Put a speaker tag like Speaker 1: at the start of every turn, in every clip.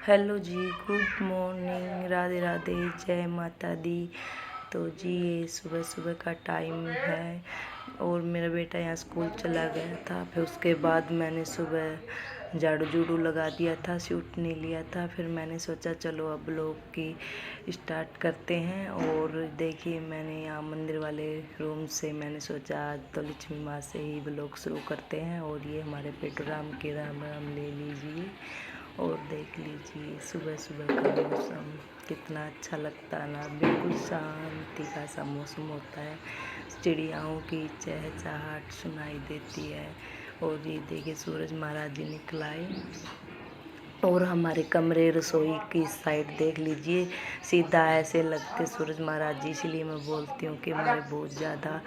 Speaker 1: Hello जी, good morning, Radhe Radhe, जय माता दी। तो जी ये सुबह सुबह का टाइम है और मेरा बेटा यहाँ स्कूल चला गया था। फिर उसके बाद मैंने सुबह झाड़ू झूड़ू लगा दिया था, सूट नहीं लिया था। फिर मैंने सोचा चलो अब लोग की स्टार्ट करते हैं। और देखिए मैंने यहाँ मंदिर वाले रूम से मैंने सोचा आज तो लक्ष्मी माँ से ही ब्लॉग शुरू करते हैं। और ये हमारे पेटूराम के राम राम ले लीजिए और देख लीजिए सुबह सुबह का मौसम कितना अच्छा लगता है ना। बिल्कुल शांति का सा मौसम होता है, चिड़ियाओं की चहचहाट सुनाई देती है। और ये देखिए सूरज महाराज जी निकल आए और हमारे कमरे रसोई की साइड देख लीजिए, सीधा ऐसे लगते सूरज महाराज जी। इसलिए मैं बोलती हूँ कि हमारे बहुत ज़्यादा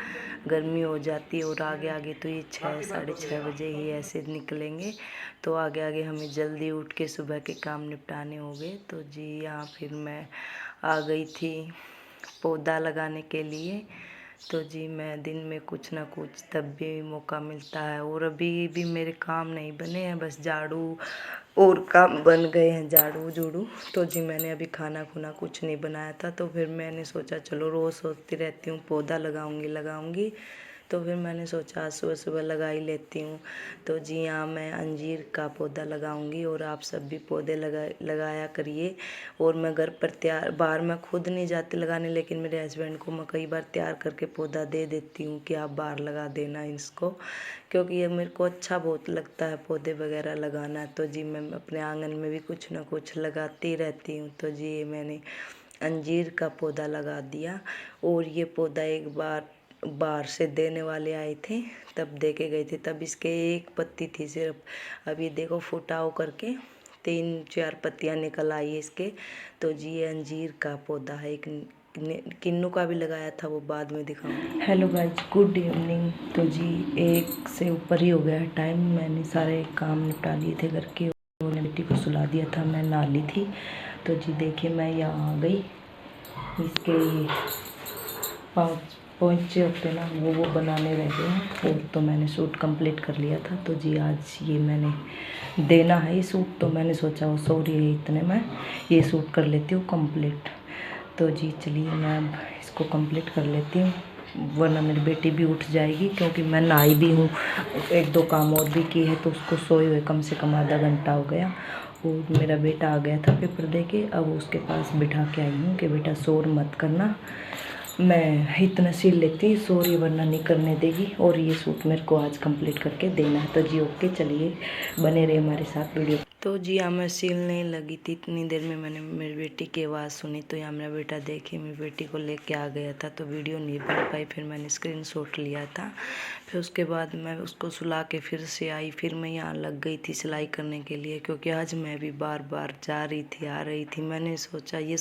Speaker 1: गर्मी हो जाती है और आगे आगे तो ये 6-6:30 बजे ही ऐसे निकलेंगे। तो आगे आगे हमें जल्दी उठ के सुबह के काम निपटाने होंगे। तो जी यहाँ फिर मैं आ गई थी पौधा लगाने के लिए। तो जी मैं दिन में कुछ ना कुछ तब भी मौका मिलता है। और अभी भी मेरे काम नहीं बने हैं, बस झाड़ू और काम बन गए हैं, झाड़ू झूड़ू। तो जी मैंने अभी खाना खुना कुछ नहीं बनाया था। तो फिर मैंने सोचा चलो रोज़ सोचती रहती हूँ पौधा लगाऊंगी। तो फिर मैंने सोचा आज सुबह सुबह लगा ही लेती हूँ। तो जी यहाँ मैं अंजीर का पौधा लगाऊंगी और आप सब भी पौधे लगाया करिए। और मैं घर पर तैयार, बाहर मैं खुद नहीं जाती लगाने, लेकिन मेरे हस्बैंड को मैं कई बार तैयार करके पौधा दे देती हूँ कि आप बाहर लगा देना इसको, क्योंकि ये मेरे को अच्छा बहुत लगता है पौधे वगैरह लगाना। तो जी मैं अपने आंगन में भी कुछ ना कुछ लगाती रहती हूँ। तो जी ये मैंने अंजीर का पौधा लगा दिया। और ये पौधा एक बार बाहर से देने वाले आए थे तब दे के गए थे, तब इसके एक पत्ती थी सिर्फ। अभी देखो फुटाव करके 3-4 पत्तियां निकल आई है इसके। तो जी ये अंजीर का पौधा है। एक किन्नू का भी लगाया था, वो बाद में दिखाऊंगी। Hello guys, good evening. तो जी 1 से ऊपर ही हो गया है टाइम। मैंने सारे काम निपटा लिए थे घर के और बेटी को सुला दिया था, मैं नहा ली थी। तो जी देखिए मैं यहाँ आ गई, इसके 5 पोंचे होते ना वो बनाने रह गए हैं। और तो मैंने सूट कंप्लीट कर लिया था। तो जी आज ये मैंने देना है ये सूट। तो मैंने सोचा वो सॉरी है इतने में ये सूट कर लेती हूँ कंप्लीट। तो जी चलिए मैं अब इसको कंप्लीट कर लेती हूँ, वरना मेरी बेटी भी उठ जाएगी, क्योंकि मैं नहाई भी हूँ, 1-2 काम और भी की है। तो उसको सोए हुए कम से कम आधा घंटा हो गया। और मेरा बेटा आ गया था पेपर दे के, अब उसके पास बिठा के आई हूँ कि बेटा शोर मत करना, मैं इतना सिल लेती सॉरी वरना नहीं करने देगी। और ये सूट मेरे को आज कंप्लीट करके देना है। तो जी ओके, चलिए बने रहे हमारे साथ वीडियो। तो जी यहाँ मैं सिलने लगी थी, इतनी देर में मैंने मेरी बेटी की आवाज़ सुनी। तो यहाँ मेरा बेटा देखिए मेरी बेटी को लेके आ गया था, तो वीडियो नहीं बन पाई। फिर मैंने स्क्रीनशॉट लिया था। फिर उसके बाद मैं उसको सुला के फिर से आई। फिर मैं यहाँ लग गई थी सिलाई करने के लिए, क्योंकि आज मैं भी बार बार जा रही थी आ रही थी। मैंने सोचा ये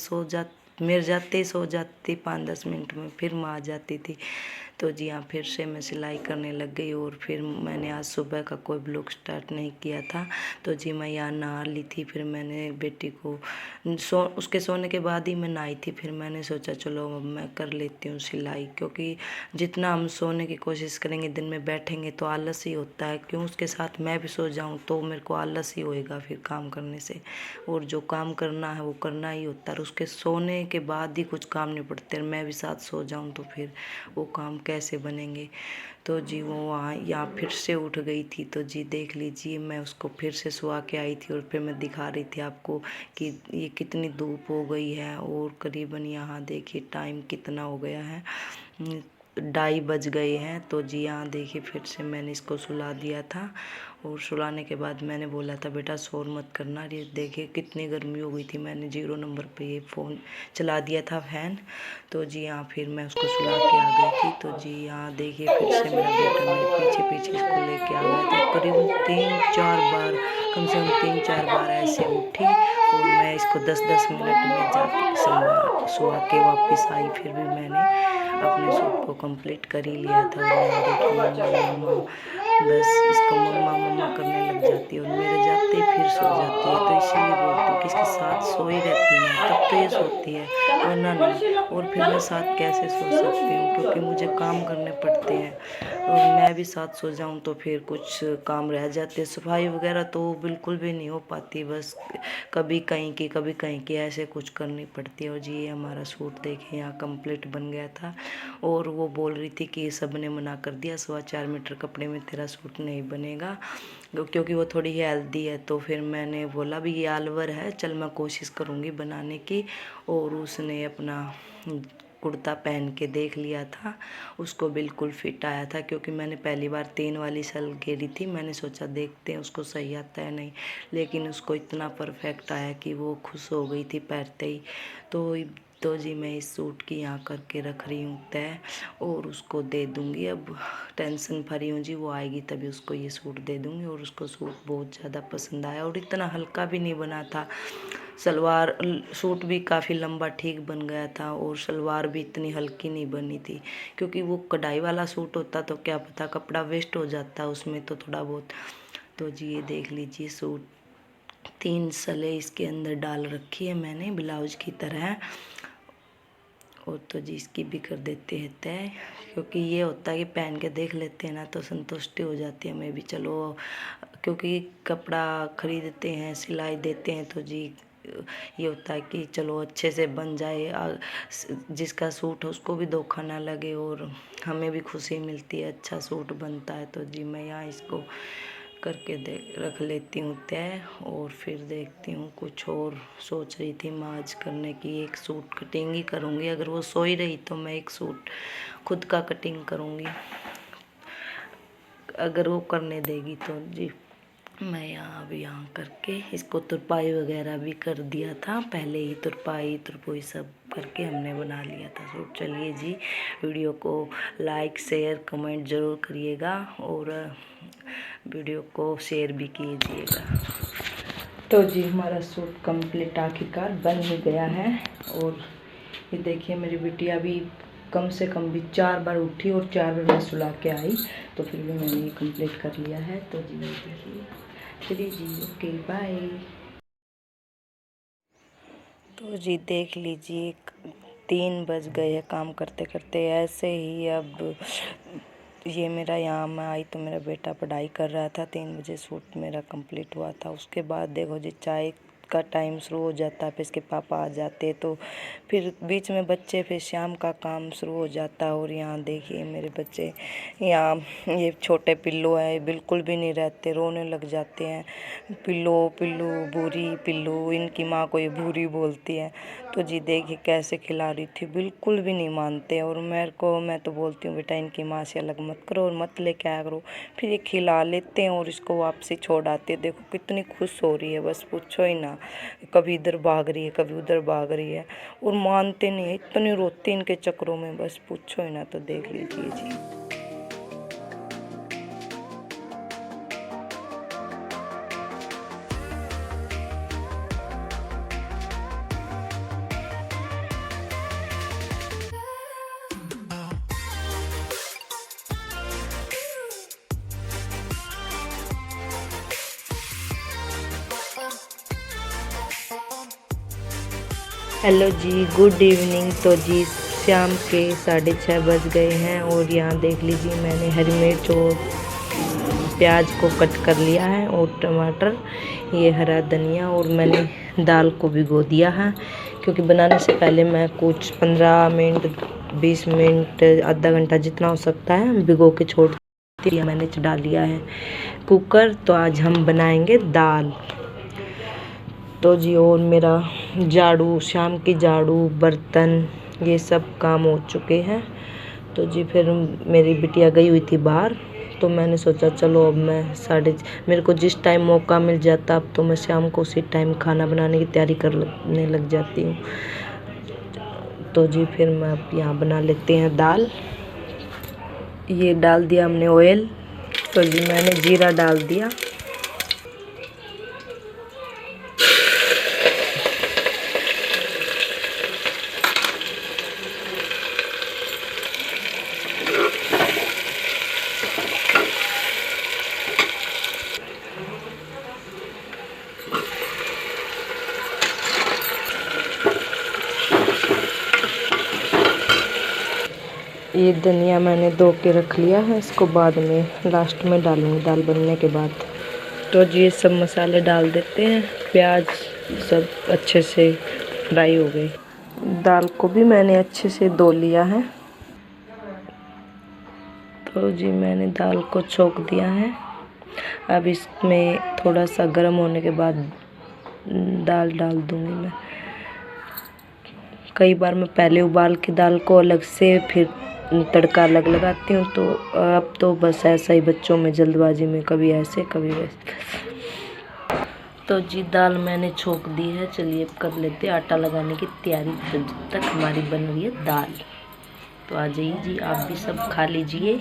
Speaker 1: मेरे जाते ही सो जाती 5-10 मिनट में, फिर मैं आ जाती थी। तो जी हाँ फिर से मैं सिलाई करने लग गई। और फिर मैंने आज सुबह का कोई ब्लॉग स्टार्ट नहीं किया था। तो जी मैं यहाँ नहा ली थी। फिर मैंने बेटी को उसके सोने के बाद ही मैं नहाई थी। फिर मैंने सोचा चलो अब मैं कर लेती हूँ सिलाई, क्योंकि जितना हम सोने की कोशिश करेंगे दिन में बैठेंगे तो आलस ही होता है। क्यों उसके साथ मैं भी सो जाऊँ तो मेरे को आलस ही होएगा फिर काम करने से। और जो काम करना है वो करना ही होता है, उसके सोने के बाद ही कुछ काम निपटते हैं। मैं भी साथ सो जाऊँ तो फिर वो काम कैसे बनेंगे। तो जी वो वहाँ यहाँ फिर से उठ गई थी। तो जी देख लीजिए मैं उसको फिर से सुला के आई थी। और फिर मैं दिखा रही थी आपको कि ये कितनी धूप हो गई है। और करीबन यहाँ देखिए टाइम कितना हो गया है, 2:30 बज गए हैं। तो जी यहाँ देखिए फिर से मैंने इसको सुला दिया था। और सुलाने के बाद मैंने बोला था बेटा शोर मत करना। ये देखिए कितनी गर्मी हो गई थी, मैंने 0 नंबर पे ये फ़ोन चला दिया था फैन। तो जी यहाँ फिर मैं उसको सुला के आ गई थी। तो जी यहाँ देखिए फिर से मेरा बेटा मेरे पीछे पीछे इसको लेके आ गया था। करीब 3-4 बार, कम से कम 3-4 बार ऐसे उठी। और मैं इसको 10-10 मिनट में जाके सुला के वापस आई। फिर भी मैंने अपने सूट को कंप्लीट कर ही लिया था। और यहाँ देखिए मम्मा बस इसको मम्मा मम्मा करने लग जाती है और मेरे जाते ही फिर सो जाती है। तो इसीलिए बोलती हूँ कि इसके साथ सोई रहती हूँ, तब तो ये सोती है वरना नहीं। और फिर मैं साथ कैसे सो सकती हूँ, क्योंकि मुझे काम करने पड़ते हैं। और मैं भी साथ सो जाऊँ तो फिर कुछ काम रह जाते। सफाई वगैरह तो बिल्कुल भी नहीं हो पाती, बस कभी कहीं की कभी कहीं की ऐसे कुछ करनी पड़ती है। और जी ये हमारा सूट देखिए यहाँ कंप्लीट बन गया था। और वो बोल रही थी कि सब ने मना कर दिया, 4.25 मीटर कपड़े में तेरा सूट नहीं बनेगा, क्योंकि वो थोड़ी हेल्दी है। तो फिर मैंने बोला भी ये आलवर है, चल मैं कोशिश करूँगी बनाने की। और उसने अपना कुर्ता पहन के देख लिया था, उसको बिल्कुल फिट आया था। क्योंकि मैंने पहली बार 3 वाली सल घेरी थी, मैंने सोचा देखते हैं उसको सही आता है नहीं, लेकिन उसको इतना परफेक्ट आया कि वो खुश हो गई थी पहनते ही। तो जी मैं इस सूट की यहाँ करके रख रही हूँ तय, और उसको दे दूँगी। अब टेंशन फ्री हूँ जी, वो आएगी तभी उसको ये सूट दे दूँगी। और उसको सूट बहुत ज़्यादा पसंद आया, और इतना हल्का भी नहीं बना था। सलवार सूट भी काफ़ी लंबा ठीक बन गया था, और सलवार भी इतनी हल्की नहीं बनी थी। क्योंकि वो कढ़ाई वाला सूट होता तो क्या पता कपड़ा वेस्ट हो जाता उसमें तो थोड़ा बहुत। तो जी ये देख लीजिए सूट 3 सले इसके अंदर डाल रखी है मैंने ब्लाउज की तरह। और तो जी इसकी भी कर देते हैं तय, क्योंकि ये होता है कि पहन के देख लेते हैं ना तो संतुष्टि हो जाती है हमें भी। चलो क्योंकि कपड़ा खरीदते हैं सिलाई देते हैं तो जी ये होता है कि चलो अच्छे से बन जाए, जिसका सूट है उसको भी धोखा ना लगे, और हमें भी खुशी मिलती है अच्छा सूट बनता है। तो जी मैं यहाँ इसको करके रख लेती हूँ तय। और फिर देखती हूँ कुछ और सोच रही थी मैं आज करने की, एक सूट कटिंग ही करूँगी। अगर वो सो ही रही तो मैं एक सूट खुद का कटिंग करूँगी, अगर वो करने देगी तो जी। मैं यहाँ अभी यहाँ करके इसको तुरपाई वगैरह भी कर दिया था पहले ही, तुरपाई सब करके हमने बना लिया था सूट। चलिए जी वीडियो को लाइक शेयर कमेंट ज़रूर करिएगा, और वीडियो को शेयर भी कीजिएगा। तो जी हमारा सूट कंप्लीट आखिरकार बन ही गया है। और ये देखिए मेरी बिटिया भी कम से कम भी 4 बार उठी और 4 बार मैं सुला के आई, तो फिर भी मैंने ये कंप्लीट कर लिया है। तो जी देखिए चलिए जी ओके बाय। तो जी देख लीजिए 3 बज गए हैं काम करते करते। ऐसे ही अब ये मेरा यहाँ मैं आई तो मेरा बेटा पढ़ाई कर रहा था, 3 बजे सूट मेरा कंप्लीट हुआ था। उसके बाद देखो जी चाय का टाइम शुरू हो जाता है, फिर इसके पापा आ जाते तो फिर बीच में बच्चे, फिर शाम का काम शुरू हो जाता है। और यहाँ देखिए मेरे बच्चे यहाँ ये छोटे पिल्लू है, बिल्कुल भी नहीं रहते, रोने लग जाते हैं। पिल्लू पिल्लू भूरी पिल्लू, इनकी माँ को ये भूरी बोलती है। तो जी देखिए कैसे खिला रही थी, बिल्कुल भी नहीं मानते। और मैं तो बोलती हूँ बेटा इनकी माँ से अलग मत करो और मत लेके आया करो, फिर ये खिला लेते हैं और इसको वापसी छोड़ आते हैं। देखो कितनी खुश हो रही है, बस पूछो ही ना, कभी इधर भाग रही है कभी उधर भाग रही है, और मानते नहीं है, इतनी रोती इनके चक्रों में, बस पूछो ही ना। तो देख लीजिए जी। हेलो जी गुड इवनिंग। तो जी शाम के 6:30 बज गए हैं, और यहाँ देख लीजिए मैंने हरी मिर्च और प्याज को कट कर लिया है, और टमाटर, ये हरा धनिया, और मैंने दाल को भिगो दिया है। क्योंकि बनाने से पहले मैं कुछ 15 मिनट 20 मिनट आधा घंटा जितना हो सकता है भिगो के छोड़ दिया। मैंने डाल लिया है कुकर। तो आज हम बनाएंगे दाल। तो जी और मेरा झाड़ू, शाम की झाड़ू बर्तन ये सब काम हो चुके हैं। तो जी फिर मेरी बिटिया गई हुई थी बाहर, तो मैंने सोचा चलो अब मैं मेरे को जिस टाइम मौका मिल जाता अब तो मैं शाम को उसी टाइम खाना बनाने की तैयारी करने लग जाती हूँ। तो जी फिर मैं अब यहाँ बना लेते हैं दाल। ये डाल दिया हमने ऑयल। तो जी मैंने जीरा डाल दिया, ये धनिया मैंने धो के रख लिया है, इसको बाद में लास्ट में डालूंगी दाल बनने के बाद। तो जी ये सब मसाले डाल देते हैं, प्याज सब अच्छे से फ्राई हो गई। दाल को भी मैंने अच्छे से धो लिया है। तो जी मैंने दाल को छोक दिया है। अब इसमें थोड़ा सा गर्म होने के बाद दाल डाल दूँगी मैं। कई बार मैं पहले उबाल के दाल को अलग से फिर तड़का अलग लगाती हूँ, तो अब तो बस ऐसा ही बच्चों में जल्दबाजी में कभी ऐसे कभी वैसे। तो जी दाल मैंने छोक दी है, चलिए अब कर लेते हैं आटा लगाने की तैयारी। तो जब तक हमारी बन रही है दाल, तो आ जाइए जी आप भी सब खा लीजिए।